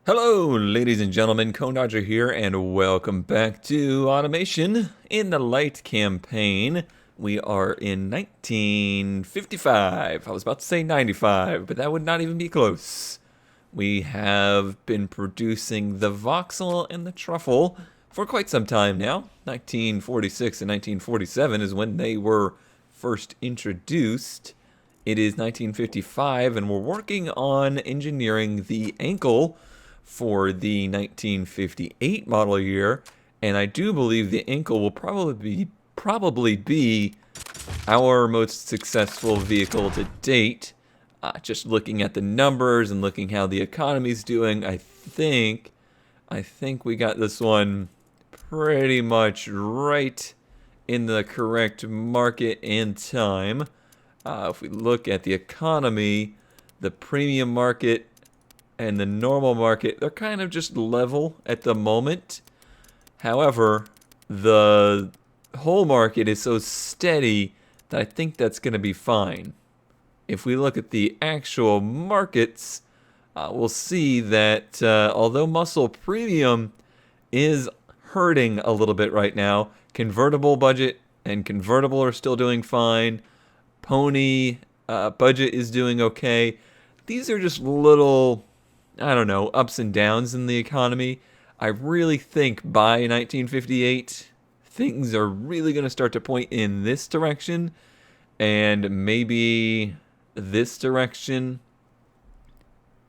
Hello, ladies and gentlemen, Cone Dodger here, and welcome back to Automation in the Lite campaign. We are in 1955. I was about to say 95, but that would not even be close. We have been producing the voxel and the truffle for quite some time now. 1946 and 1947 is when they were first introduced. It is 1955, and we're working on engineering the ankle for the 1958 model year, and I do believe the ankle will probably be our most successful vehicle to date. Just looking at the numbers and looking how the economy's doing, I think we got this one pretty much right in the correct market and time. If we look at the economy, the premium market and the normal market, they're kind of just level at the moment. However, the whole market is so steady that I think that's going to be fine. If we look at the actual markets, we'll see that although muscle premium is hurting a little bit right now, convertible budget and convertible are still doing fine. Pony budget is doing okay. These are just little, I don't know, ups and downs in the economy. I really think by 1958, things are really going to start to point in this direction, and maybe this direction.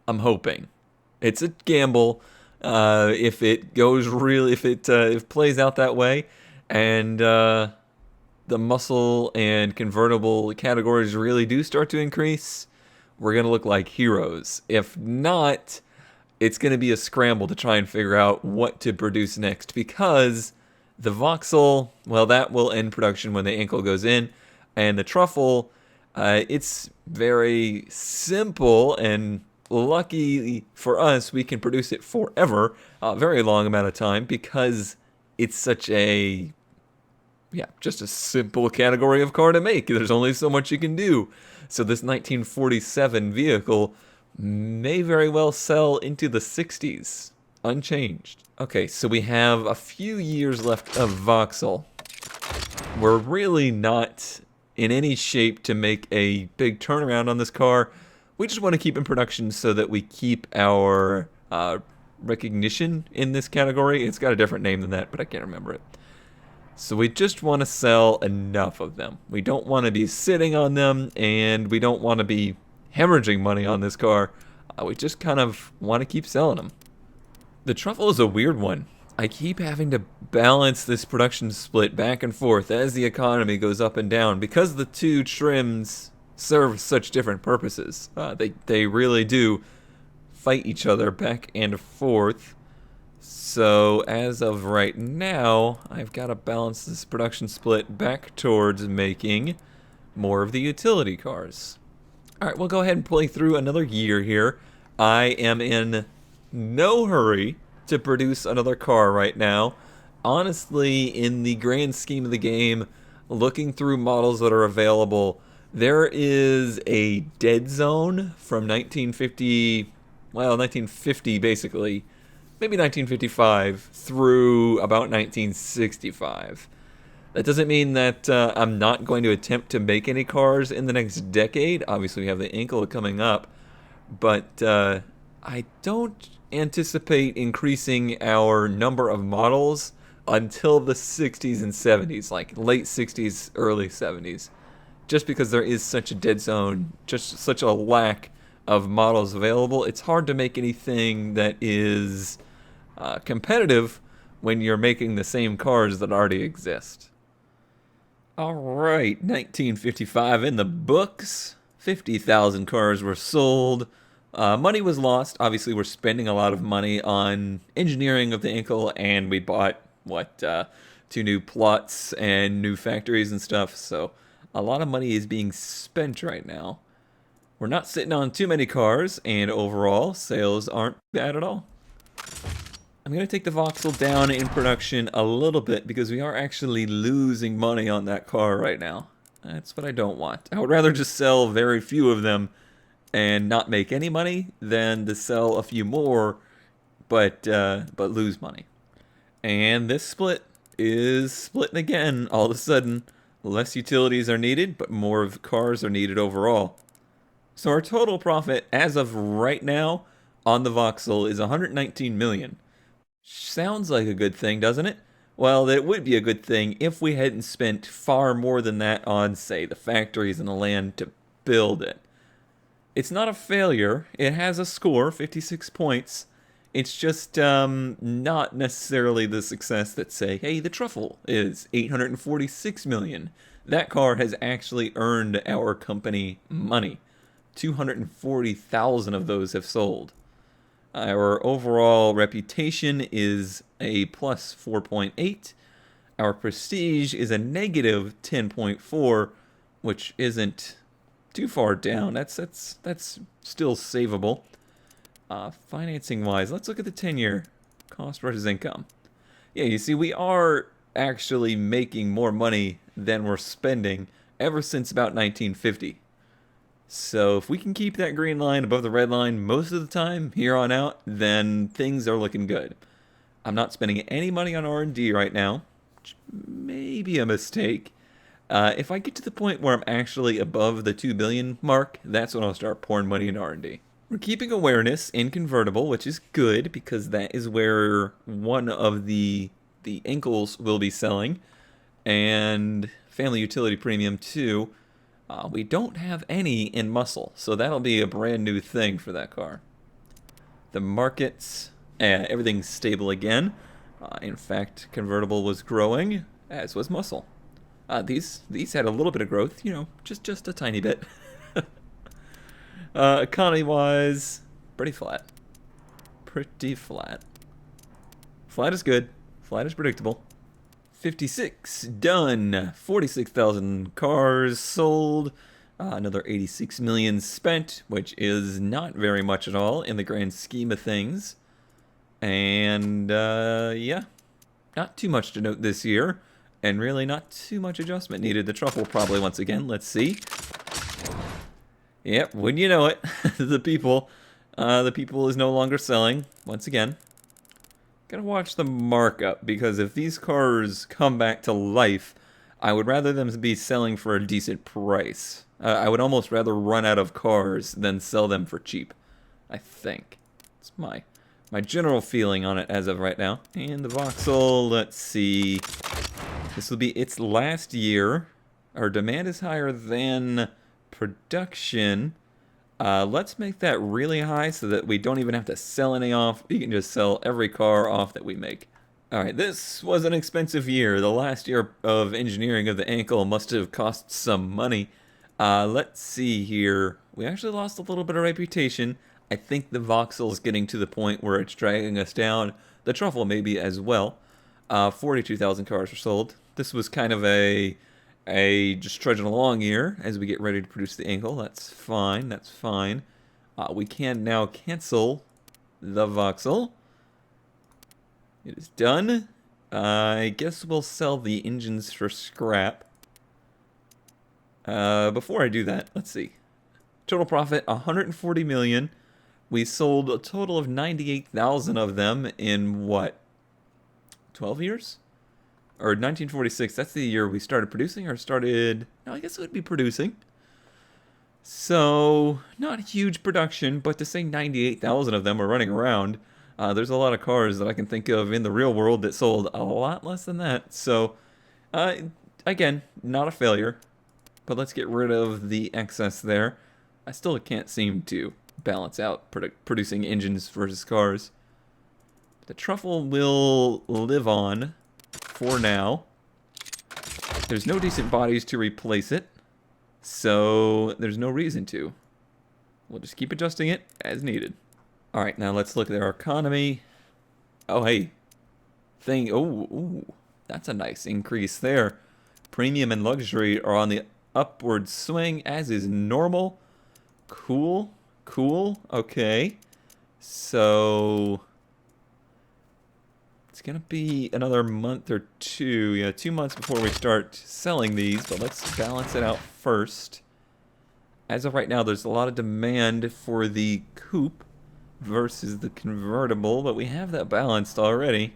I'm hoping. It's a gamble. If it goes really, if it plays out that way, and the muscle and convertible categories really do start to increase, we're going to look like heroes. If not, it's going to be a scramble to try and figure out what to produce next, because the voxel, well, that will end production when the ankle goes in, and the truffle, it's very simple, and lucky for us, we can produce it forever, a very long amount of time, because it's such a, just a simple category of car to make. There's only so much you can do. So this 1947 vehicle may very well sell into the 60s, unchanged. Okay, so we have a few years left of voxel. We're really not in any shape to make a big turnaround on this car. We just want to keep in production so that we keep our recognition in this category. It's got a different name than that, but I can't remember it. So we just want to sell enough of them. We don't want to be sitting on them, and we don't want to be hemorrhaging money on this car. We just kind of want to keep selling them. The truffle is a weird one. I keep having to balance this production split back and forth as the economy goes up and down, because the two trims serve such different purposes. They really do fight each other back and forth. So as of right now, I've got to balance this production split back towards making more of the utility cars. Alright, we'll go ahead and play through another year here. I am in no hurry to produce another car right now. Honestly, in the grand scheme of the game, looking through models that are available, there is a dead zone from 1950 basically, maybe 1955 through about 1965. That doesn't mean that I'm not going to attempt to make any cars in the next decade. Obviously, we have the ankle coming up, but I don't anticipate increasing our number of models until the 60s and 70s, like late 60s, early 70s, just because there is such a dead zone, just such a lack of models available. It's hard to make anything that is competitive when you're making the same cars that already exist. Alright, 1955 in the books. 50,000 cars were sold. Money was lost. Obviously, we're spending a lot of money on engineering of the ankle, and we bought, 2 new plots and new factories and stuff, so a lot of money is being spent right now. We're not sitting on too many cars, and overall, sales aren't bad at all. I'm going to take the voxel down in production a little bit because we are actually losing money on that car right now. That's what I don't want. I would rather just sell very few of them and not make any money than to sell a few more but lose money. And this split is splitting again. All of a sudden, less utilities are needed, but more of cars are needed overall. So our total profit as of right now on the Vauxhall is 119 million. Sounds like a good thing, doesn't it? Well, it would be a good thing if we hadn't spent far more than that on, say, the factories and the land to build it. It's not a failure. It has a score, 56 points. It's just not necessarily the success that, say, hey, the Truffle is 846 million. That car has actually earned our company money. 240,000 of those have sold. Our overall reputation is a plus 4.8. Our prestige is a negative 10.4, which isn't too far down. That's still savable. Financing wise, let's look at the 10-year cost versus income. Yeah, you see, we are actually making more money than we're spending ever since about 1950. So if we can keep that green line above the red line most of the time here on out, then things are looking good. I'm not spending any money on R&D right now, which may be a mistake. If I get to the point where I'm actually above the 2 billion mark, that's when I'll start pouring money in R&D. We're keeping awareness in convertible, which is good because that is where one of the ankles will be selling, and family utility premium too. We don't have any in muscle, so that'll be a brand new thing for that car. The markets, everything's stable again. In fact, convertible was growing, as was muscle. These had a little bit of growth, you know, just a tiny bit. Economy-wise, pretty flat. Pretty flat. Flat is good. Flat is predictable. 56 done. 46,000 cars sold. Another 86 million spent, which is not very much at all in the grand scheme of things. And yeah, not too much to note this year, and really not too much adjustment needed. The Truffle probably once again. Let's see. Yep, wouldn't you know it, the people is no longer selling once again. Gotta watch the markup, because if these cars come back to life, I would rather them be selling for a decent price. I would almost rather run out of cars than sell them for cheap, I think. It's my general feeling on it as of right now. And the Vauxhall, let's see. This will be its last year. Our demand is higher than production. Let's make that really high so that we don't even have to sell any off. We can just sell every car off that we make. Alright, this was an expensive year. The last year of engineering of the ankle must have cost some money. Let's see here. We actually lost a little bit of reputation. I think the Vauxhall is getting to the point where it's dragging us down. The Truffle maybe as well. 42,000 cars were sold. This was kind of a just trudging along here as we get ready to produce the ankle. That's fine. That's fine. We can now cancel the Vauxhall. It is done. I guess we'll sell the engines for scrap. Before I do that, let's see. Total profit 140 million. We sold a total of 98,000 of them in what? 12 years? Or 1946, that's the year we started producing, or started... No, I guess it would be producing. So, not huge production, but to say 98,000 of them are running around, there's a lot of cars that I can think of in the real world that sold a lot less than that. So, again, not a failure, but let's get rid of the excess there. I still can't seem to balance out producing engines versus cars. The Truffle will live on for now. There's no decent bodies to replace it, so there's no reason to. We'll just keep adjusting it as needed. Alright, now let's look at our economy. Oh, hey. Ooh, that's a nice increase there. Premium and luxury are on the upward swing, as is normal. Cool. Okay. So... it's going to be another month or two. Yeah, 2 months before we start selling these, but let's balance it out first. As of right now, there's a lot of demand for the coupe. versus the convertible, but we have that balanced already.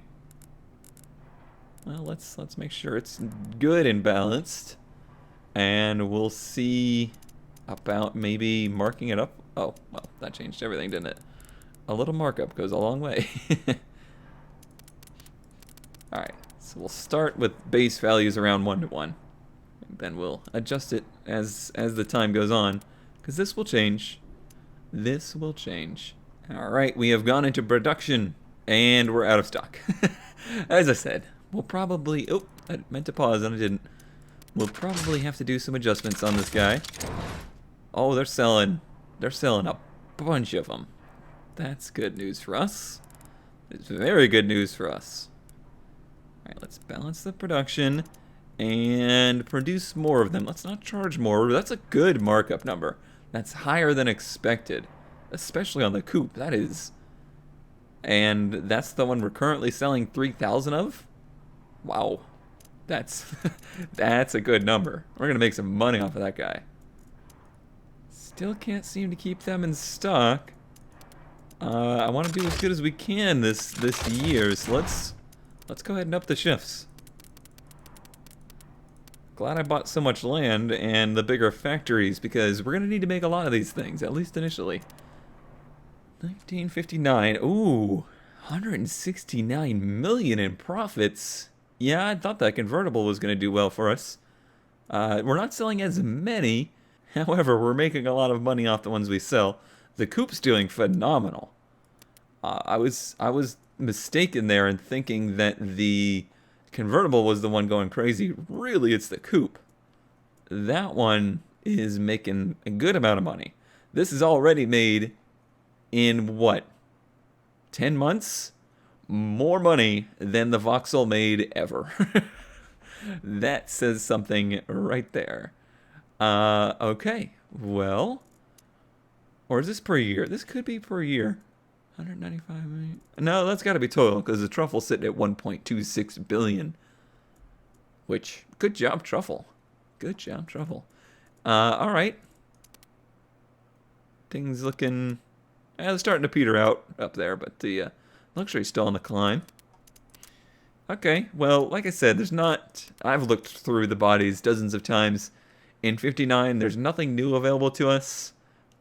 Well, let's make sure it's good and balanced, and we'll see about maybe marking it up. Oh, well, that changed everything, didn't it? A little markup goes a long way. Alright, so we'll start with base values around 1 to 1. And then we'll adjust it as the time goes on, because this will change. This will change. Alright, we have gone into production, and we're out of stock. As I said, we'll probably... Oh, I meant to pause and I didn't. We'll probably have to do some adjustments on this guy. Oh, they're selling a bunch of them. That's good news for us. It's very good news for us. Alright, let's balance the production and produce more of them. Let's not charge more. That's a good markup number. That's higher than expected, especially on the coupe. That is. And that's the one we're currently selling 3,000 of? Wow. That's that's a good number. We're going to make some money off of that guy. Still can't seem to keep them in stock. I want to do as good as we can this year, so let's go ahead and up the shifts. Glad I bought so much land and the bigger factories, because we're going to need to make a lot of these things, at least initially. 1959. Ooh, 169 million in profits. Yeah, I thought that convertible was going to do well for us. We're not selling as many. However, we're making a lot of money off the ones we sell. The coupe's doing phenomenal. I was mistaken there in thinking that the convertible was the one going crazy. Really, it's the coupe. That one is making a good amount of money. This is already made in what? 10 months? More money than the Vauxhall made ever. That says something right there. Okay, well, or is this per year? This could be per year. 195 million. No, that's got to be total, because the Truffle's sitting at 1.26 billion. Which, good job, Truffle. Good job, Truffle. All right. Things looking, they're starting to peter out up there, but the luxury's still on the climb. Okay, well, like I said, there's not, I've looked through the bodies dozens of times. In 59, there's nothing new available to us.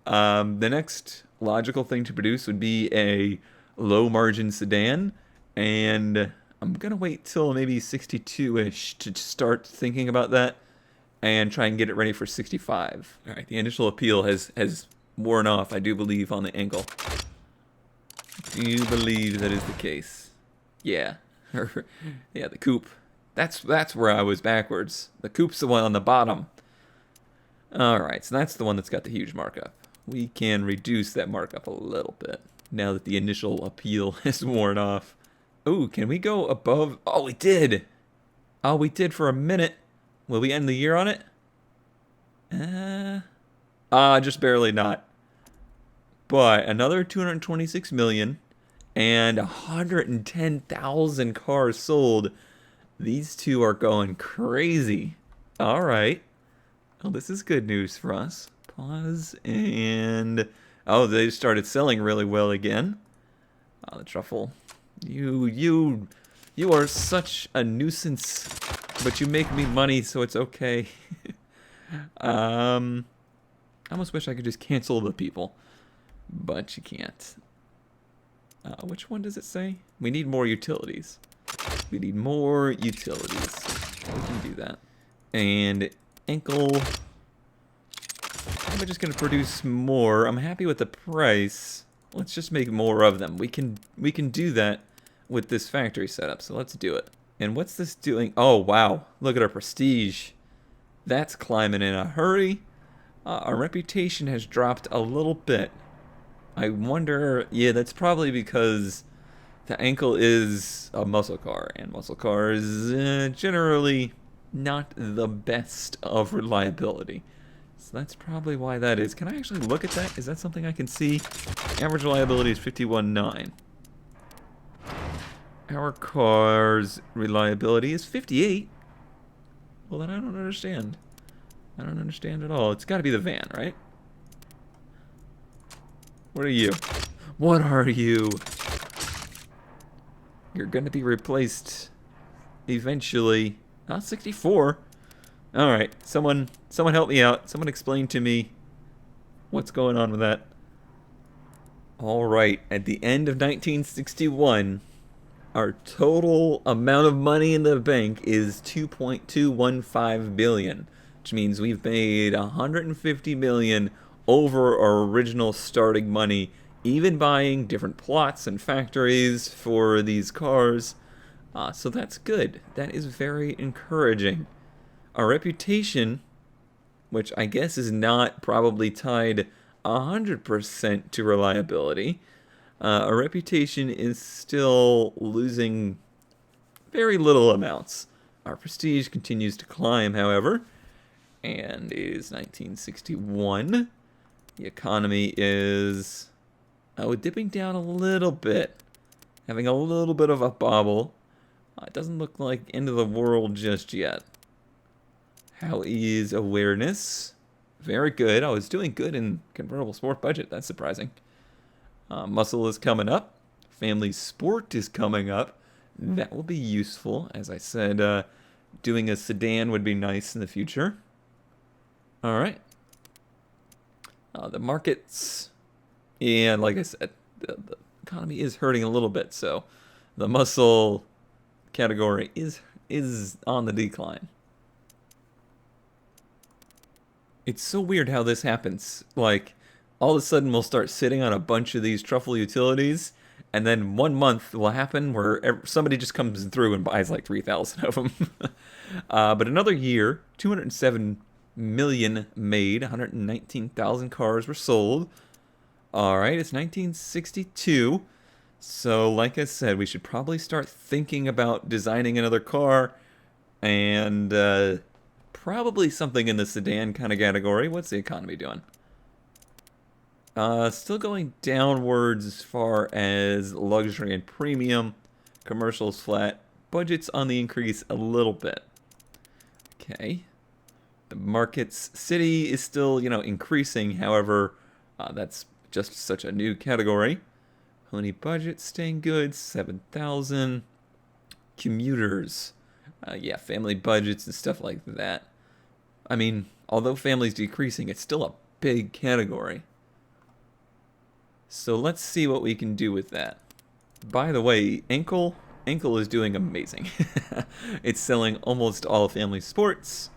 The next logical thing to produce would be a low-margin sedan, and I'm going to wait till maybe 62-ish to start thinking about that and try and get it ready for 65. All right, the initial appeal has worn off, I do believe, on the angle. Do you believe that is the case? Yeah. Yeah, the coupe. That's where I was backwards. The coupe's the one on the bottom. Alright, so that's the one that's got the huge markup. We can reduce that markup a little bit now that the initial appeal has worn off. Ooh, can we go above? Oh, we did! Oh, we did for a minute. Will we end the year on it? Just barely not. But another 226 million and 110,000 cars sold. These two are going crazy. Alright. Oh, this is good news for us. Pause, and... Oh, they started selling really well again. Oh, the Truffle. You are such a nuisance, but you make me money, so it's okay. I almost wish I could just cancel the people, but you can't. Which one does it say? We need more utilities. We need more utilities. We can do that. And ankle. I'm just gonna produce more. I'm happy with the price. Let's just make more of them. We can do that with this factory setup. So let's do it. And what's this doing? Oh wow! Look at our prestige. That's climbing in a hurry. Our reputation has dropped a little bit. I wonder. Yeah, that's probably because the ankle is a muscle car, and muscle cars generally not the best of reliability. So that's probably why that is. Can I actually look at that? Is that something I can see? Average reliability is 51.9. Our car's reliability is 58. Well, then I don't understand. I don't understand at all. It's got to be the van, right? What are you? What are you? You're gonna be replaced eventually. 64. All right, someone help me out. Someone explain to me what's going on with that. All right, at the end of 1961, our total amount of money in the bank is 2.215 billion, which means we've made 150 million over our original starting money, even buying different plots and factories for these cars. So that's good. That is very encouraging. Our reputation, which I guess is not probably tied 100% to reliability, our reputation is still losing very little amounts. Our prestige continues to climb, however, and it is 1961. The economy is dipping down a little bit, having a little bit of a bobble. It doesn't look like end of the world just yet. How is awareness? Very good. I was doing good in convertible sport budget. That's surprising. Muscle is coming up. Family sport is coming up. That will be useful. As I said, doing a sedan would be nice in the future. All right. The markets, yeah, like I said, the economy is hurting a little bit, so the muscle category is on the decline. It's so weird how this happens. Like, all of a sudden we'll start sitting on a bunch of these truffle utilities, and then 1 month will happen where somebody just comes through and buys like 3,000 of them. But another year, 207 million made, 119,000 cars were sold. All right, it's 1962. So, like I said, we should probably start thinking about designing another car, and probably something in the sedan kind of category. What's the economy doing? Still going downwards as far as luxury and premium. Commercials flat. Budgets on the increase a little bit. Okay. The markets city is still, increasing. However, that's just such a new category. Honey budget staying good, 7,000. Commuters. Yeah, family budgets and stuff like that. I mean, although family's decreasing, it's still a big category. So let's see what we can do with that. By the way, Ankle is doing amazing. It's selling almost all family sports,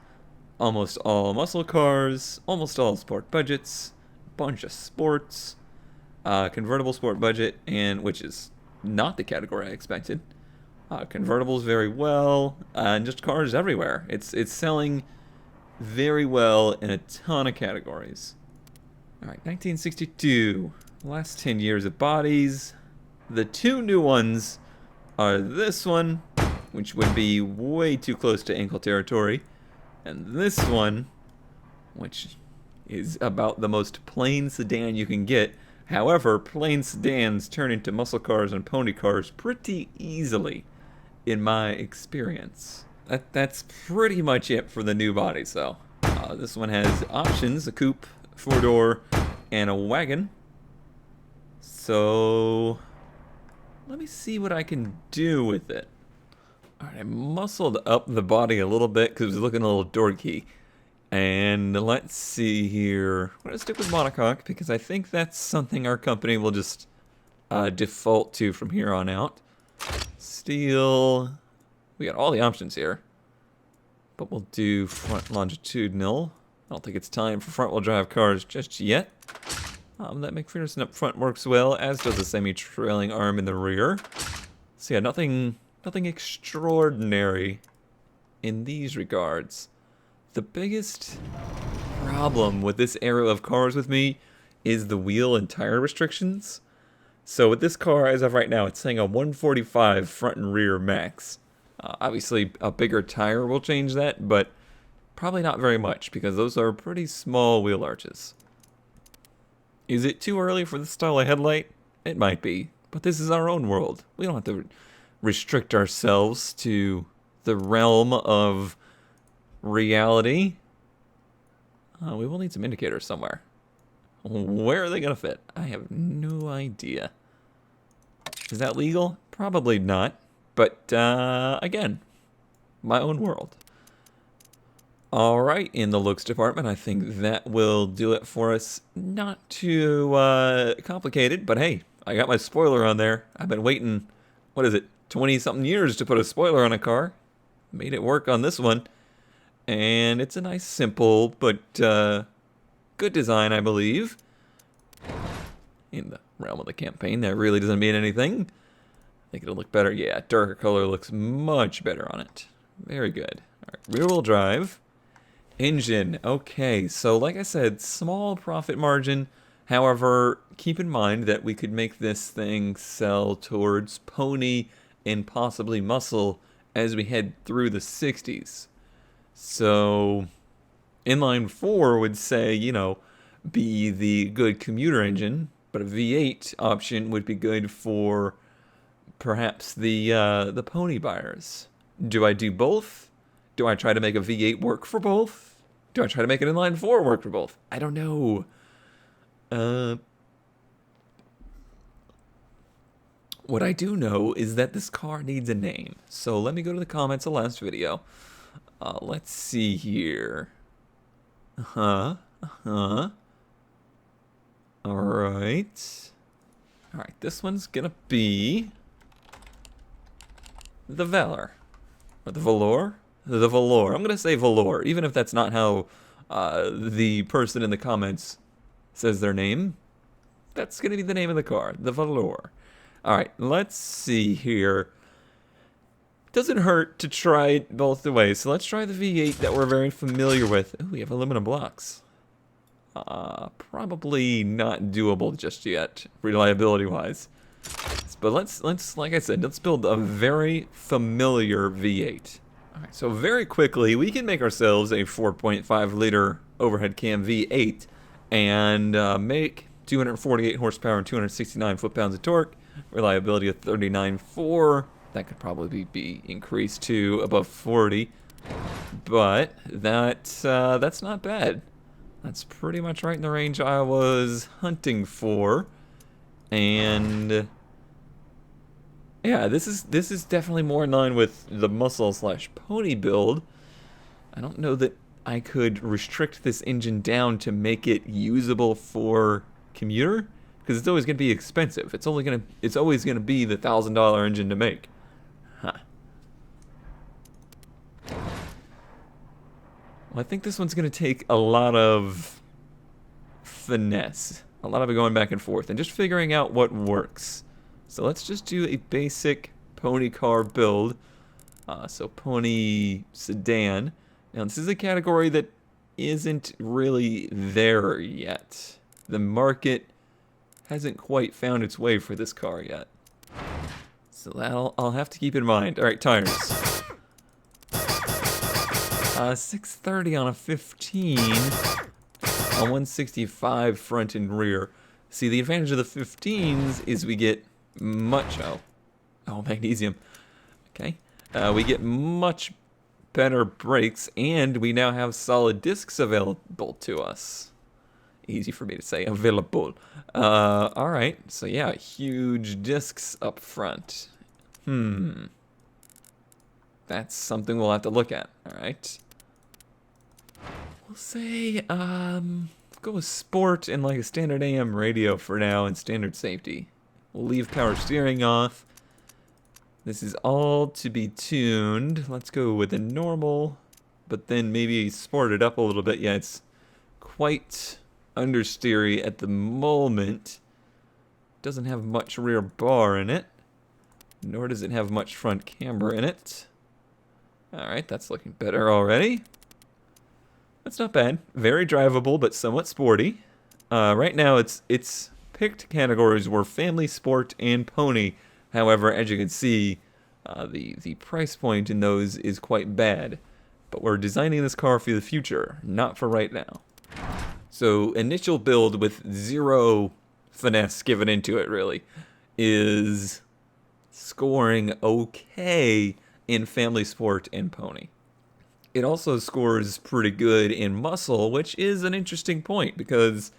almost all muscle cars, almost all sport budgets, a bunch of sports, convertible sport budget, and which is not the category I expected. Convertibles very well, and just cars everywhere. It's selling very well in a ton of categories. All right, 1962. Last 10 years of bodies. The two new ones are this one, which would be way too close to ankle territory, and this one, which is about the most plain sedan you can get. However, plain sedans turn into muscle cars and pony cars pretty easily, in my experience. That's pretty much it for the new bodies, though. This one has options: a coupe, 4-door, and a wagon. So let me see what I can do with it. All right, I muscled up the body a little bit because it was looking a little dorky. And let's see here. I'm going to stick with monocoque because I think that's something our company will just default to from here on out. Steel. We got all the options here. But we'll do front longitudinal. I don't think it's time for front-wheel drive cars just yet. That McPherson up front works well, as does the semi-trailing arm in the rear. So yeah, nothing extraordinary in these regards. The biggest problem with this era of cars with me is the wheel and tire restrictions. So with this car, as of right now, it's saying a 145 front and rear max. Obviously, a bigger tire will change that, but probably not very much, because those are pretty small wheel arches. Is it too early for this style of headlight? It might be, but this is our own world. We don't have to restrict ourselves to the realm of reality. We will need some indicators somewhere. Where are they going to fit? I have no idea. Is that legal? Probably not. But, again, my own world. All right, in the looks department, I think that will do it for us. Not too complicated, but hey, I got my spoiler on there. I've been waiting, 20-something years to put a spoiler on a car. Made it work on this one. And it's a nice, simple, but good design, I believe. In the realm of the campaign, that really doesn't mean anything. I think it'll look better. Yeah, darker color looks much better on it. Very good. All right, rear-wheel drive. Engine. Okay, so like I said, small profit margin. However, keep in mind that we could make this thing sell towards pony and possibly muscle as we head through the 60s. So, inline 4 would say, be the good commuter engine, but a V8 option would be good for perhaps the pony buyers. Do I do both? Do I try to make a V8 work for both? Do I try to make an inline 4 work for both? I don't know. What I do know is that this car needs a name. So let me go to the comments of the last video. Let's see here. All right. All right, this one's gonna be the Valor. Or the Valor? The Valor. I'm going to say Valor, even if that's not how the person in the comments says their name. That's going to be the name of the car, the Valor. All right, let's see here. Doesn't hurt to try it both the ways. So let's try the V8 that we're very familiar with. Ooh, we have aluminum blocks. Probably not doable just yet, reliability-wise. But let's, like I said, let's build a very familiar V8. All right, so very quickly, we can make ourselves a 4.5 liter overhead cam V8 and make 248 horsepower and 269 foot-pounds of torque, reliability of 39.4. That could probably be increased to above 40, but that's not bad. That's pretty much right in the range I was hunting for, and yeah, this is definitely more in line with the muscle/pony build. I don't know that I could restrict this engine down to make it usable for commuter, because it's always going to be expensive. It's always going to be the $1,000 engine to make. Huh. Well, I think this one's going to take a lot of finesse, a lot of it going back and forth, and just figuring out what works. So let's just do a basic pony car build. So pony sedan. Now this is a category that isn't really there yet. The market hasn't quite found its way for this car yet. So that'll I'll have to keep in mind. All right, tires. 630 on a 15. A 165 front and rear. See, the advantage of the 15s is we get magnesium. Okay. We get much better brakes, and we now have solid discs available to us. Easy for me to say, available. All right. So yeah, huge discs up front. That's something we'll have to look at. All right. We'll say, go with sport and like a standard AM radio for now and standard safety. We'll leave power steering off. This is all to be tuned. Let's go with a normal, but then maybe sport it up a little bit. Yeah, it's quite understeery at the moment. Doesn't have much rear bar in it, nor does it have much front camber in it. All right, that's looking better already. That's not bad. Very drivable, but somewhat sporty. Right now, it's picked categories were family, sport, and pony. However, as you can see, the price point in those is quite bad. But we're designing this car for the future, not for right now. So initial build with zero finesse given into it, really, is scoring okay in family, sport, and pony. It also scores pretty good in muscle, which is an interesting point because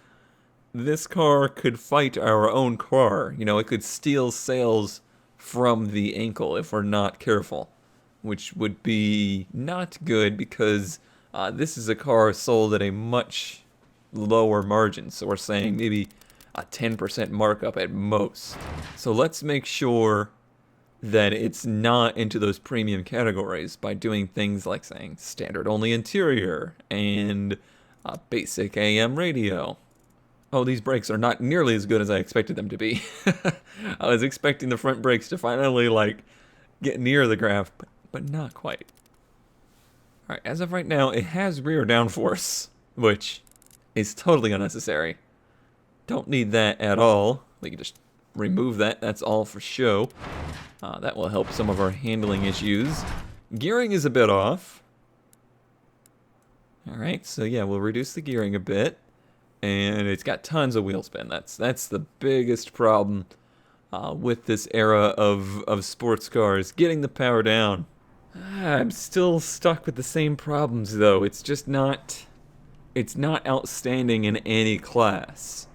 this car could fight our own car. You know, it could steal sales from the ankle if we're not careful, which would be not good because this is a car sold at a much lower margin. So we're saying maybe a 10% markup at most. So let's make sure that it's not into those premium categories by doing things like saying standard only interior and basic AM radio. Oh, these brakes are not nearly as good as I expected them to be. I was expecting the front brakes to finally like get near the graph, but not quite. All right, as of right now, it has rear downforce, which is totally unnecessary. Don't need that at all. We can just remove that. That's all for show. That will help some of our handling issues. Gearing is a bit off. All right, so yeah, we'll reduce the gearing a bit. And it's got tons of wheel spin. That's the biggest problem with this era of sports cars. Getting the power down. I'm still stuck with the same problems though. It's just not... It's not outstanding in any class.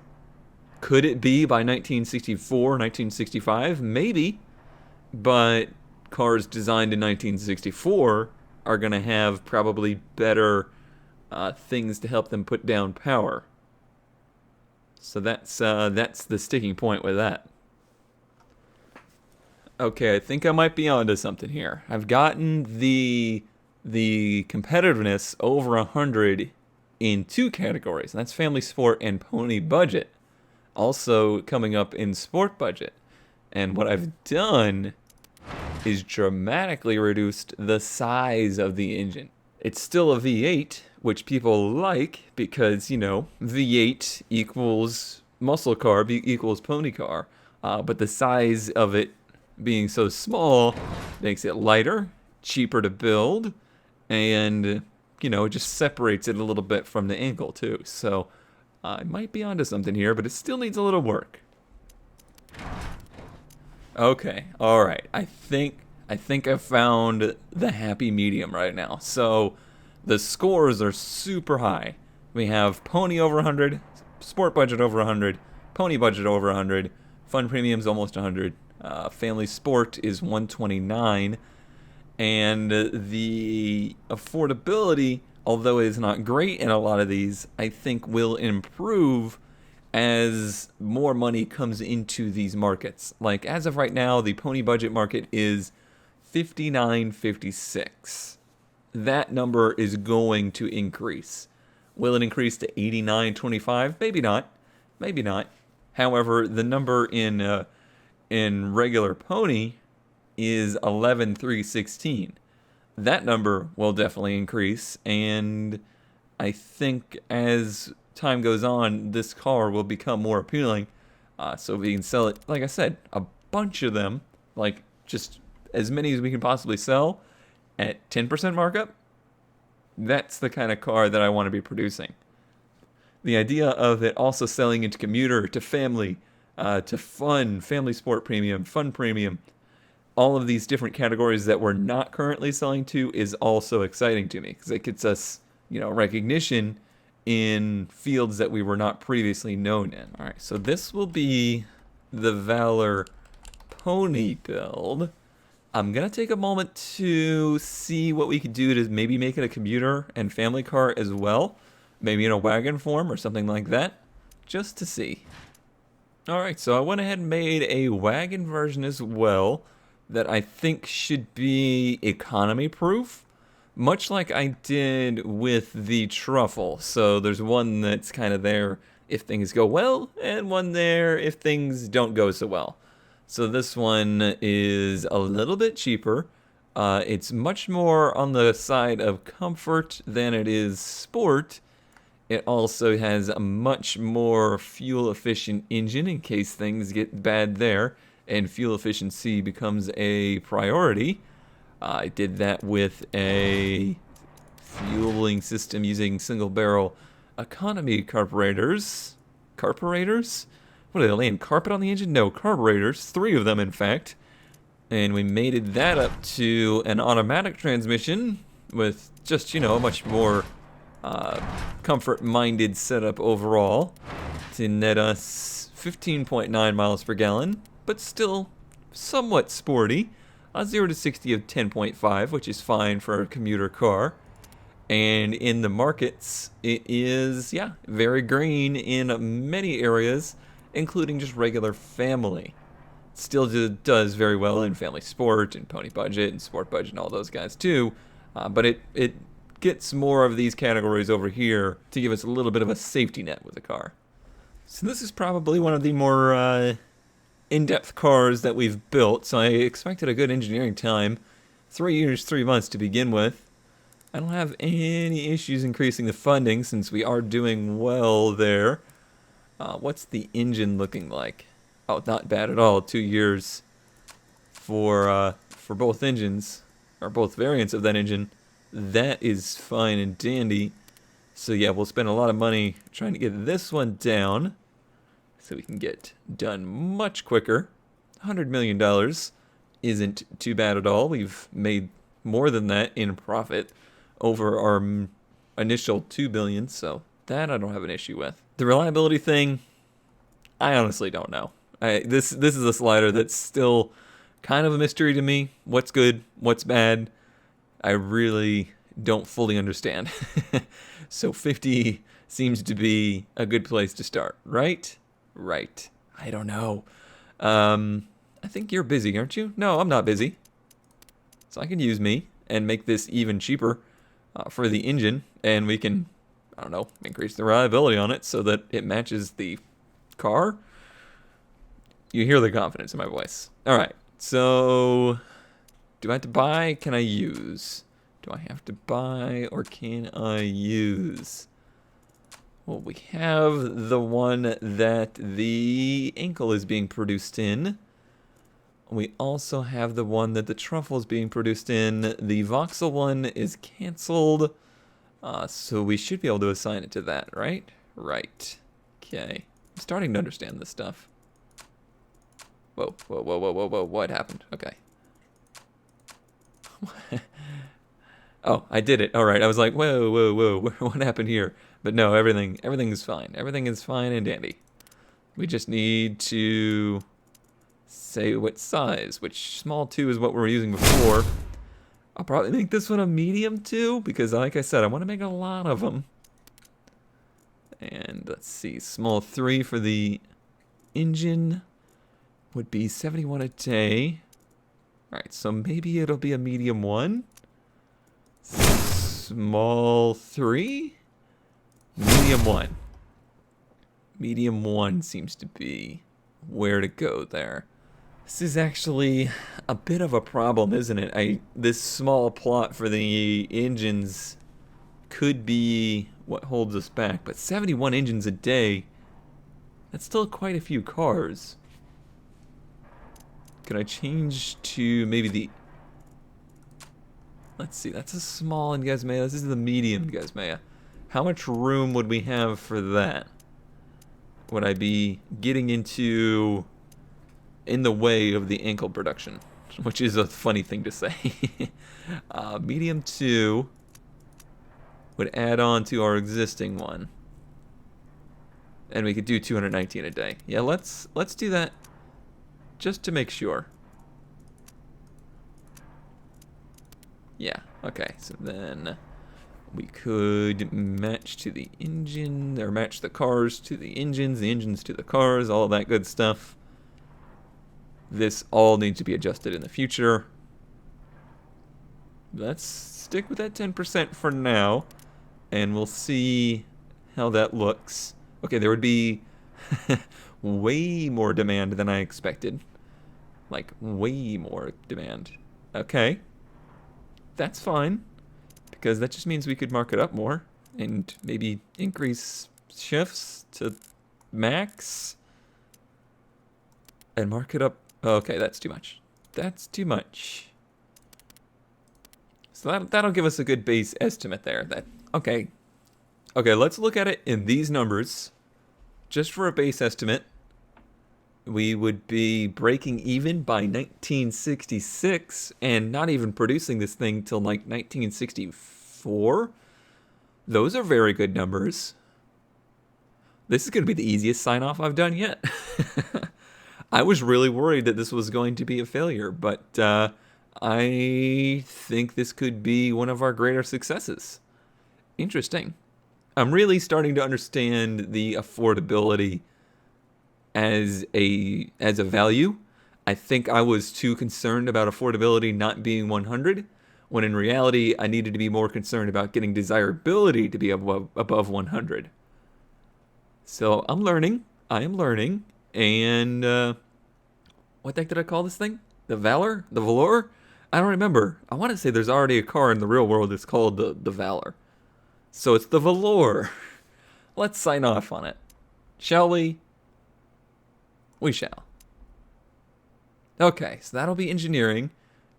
Could it be by 1964, 1965? Maybe. But cars designed in 1964 are going to have probably better things to help them put down power. So that's the sticking point with that. Okay, I think I might be onto something here. I've gotten the competitiveness over 100 in two categories. And that's family sport and pony budget. Also coming up in sport budget. And what I've done is dramatically reduced the size of the engine. It's still a V8, which people like because, you know, V8 equals muscle car, equals pony car. But the size of it being so small makes it lighter, cheaper to build, and, you know, it just separates it a little bit from the ankle too. So I might be onto something here, but it still needs a little work. Okay, all right. I think I've found the happy medium right now. So the scores are super high. We have pony over 100, sport budget over 100, pony budget over 100, fun premium's almost 100, family sport is 129, and the affordability, although it is not great in a lot of these, I think will improve as more money comes into these markets. Like as of right now, the pony budget market is $59.56. That number is going to increase. Will it increase to $89.25? Maybe not. Maybe not. However, the number in regular pony is $11,316. That number will definitely increase, and I think as time goes on, this car will become more appealing. So we can sell it, like I said, a bunch of them, like just as many as we can possibly sell at 10% markup. That's the kind of car that I want to be producing. The idea of it also selling into commuter, to family, to fun, family sport premium, fun premium, all of these different categories that we're not currently selling to is also exciting to me because it gets us, you know, recognition in fields that we were not previously known in. All right, so this will be the Valor pony build. I'm going to take a moment to see what we could do to maybe make it a commuter and family car as well. Maybe in a wagon form or something like that, just to see. All right, so I went ahead and made a wagon version as well that I think should be economy proof, much like I did with the truffle. So there's one that's kind of there if things go well, and one there if things don't go so well. So this one is a little bit cheaper. It's much more on the side of comfort than it is sport. It also has a much more fuel-efficient engine in case things get bad there, and fuel efficiency becomes a priority. I did that with a fueling system using single-barrel economy carburetors. Carburetors? What are they laying carpet on the engine? No, carburetors. 3 of them, in fact. And we mated that up to an automatic transmission with just, you know, a much more comfort-minded setup overall to net us 15.9 miles per gallon, but still somewhat sporty. 0 to 60 of 10.5, which is fine for a commuter car. And in the markets, it is, yeah, very green in many areas, including just regular family. Still does very well in family sport and pony budget and sport budget and all those guys too. But it gets more of these categories over here to give us a little bit of a safety net with the car. So this is probably one of the more in-depth cars that we've built. So I expected a good engineering time. 3 years, 3 months to begin with. I don't have any issues increasing the funding since we are doing well there. What's the engine looking like? Oh, not bad at all. 2 years for both engines, or both variants of that engine. That is fine and dandy. So yeah, we'll spend a lot of money trying to get this one down so we can get done much quicker. $100 million isn't too bad at all. We've made more than that in profit over our initial $2 billion, so that I don't have an issue with. The reliability thing, I honestly don't know. This is a slider that's still kind of a mystery to me. What's good, what's bad, I really don't fully understand. So 50 seems to be a good place to start, right? Right. I don't know. I think you're busy, aren't you? No, I'm not busy. So I can use me and make this even cheaper for the engine, and we can, I don't know, increase the reliability on it so that it matches the car. You hear the confidence in my voice. All right, so do I have to buy? Can I use? Do I have to buy or can I use? Well, we have the one that the ankle is being produced in. We also have the one that the truffle is being produced in. The voxel one is canceled, so we should be able to assign it to that, right? Right. Okay. I'm starting to understand this stuff. Whoa, whoa, whoa, whoa, whoa, whoa. What happened? Okay. Oh, I did it. All right. I was like, whoa, whoa, whoa. What happened here? But no, everything is fine. Everything is fine and dandy. We just need to say what size, which small 2 is what we were using before. I'll probably make this one a medium 2 because, like I said, I want to make a lot of them. And let's see, small 3 for the engine would be 71 a day. All right, so maybe it'll be a medium 1. Small 3. Medium 1. Medium 1 seems to be where to go there. This is actually a bit of a problem, isn't it? This small plot for the engines could be what holds us back, but 71 engines a day, that's still quite a few cars. Can I change to maybe the... Let's see, that's a small in Gazmea. This is the medium Gazmea. How much room would we have for that? Would I be getting into in the way of the ankle production? Which is a funny thing to say. Medium 2 would add on to our existing one. And we could do 219 a day. Yeah, let's do that just to make sure. Yeah, okay, so then we could match to the engine, or match the cars to the engines to the cars, all that good stuff. This all needs to be adjusted in the future. Let's stick with that 10% for now, and we'll see how that looks. Okay, there would be way more demand than I expected. Like, way more demand. Okay. That's fine, because that just means we could mark it up more and maybe increase shifts to max and mark it up. Okay, that's too much. That's too much. So that'll give us a good base estimate there. Okay, let's look at it in these numbers. Just for a base estimate, we would be breaking even by 1966 and not even producing this thing till like 1964. Those are very good numbers. This is going to be the easiest sign-off I've done yet. I was really worried that this was going to be a failure, but I think this could be one of our greater successes. Interesting. I'm really starting to understand the affordability as a value. I think I was too concerned about affordability not being 100, when in reality I needed to be more concerned about getting desirability to be above 100. So I'm learning. I am learning. And what the heck did I call this thing? The Valor? The Valor? I don't remember. I want to say there's already a car in the real world that's called the Valor. So it's the Valor. Let's sign off on it. Shall we? We shall. Okay, so that'll be engineering,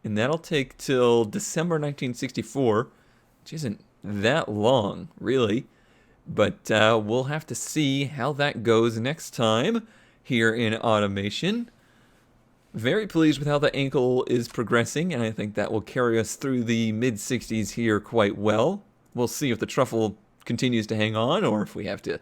and that'll take till December 1964, which isn't that long, really. But we'll have to see how that goes next time here in automation. Very pleased with how the ankle is progressing, and I think that will carry us through the mid-60s here quite well. We'll see if the truffle continues to hang on, or if we have to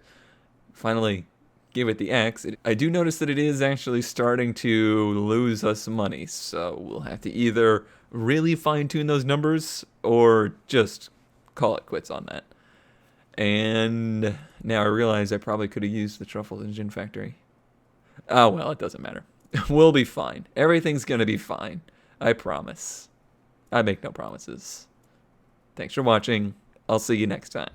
finally give it the axe. I do notice that it is actually starting to lose us money, so we'll have to either really fine-tune those numbers, or just call it quits on that. And now I realize I probably could have used the truffle engine factory. Oh well, it doesn't matter. We'll be fine. Everything's gonna be fine. I promise. I make no promises. Thanks for watching. I'll see you next time.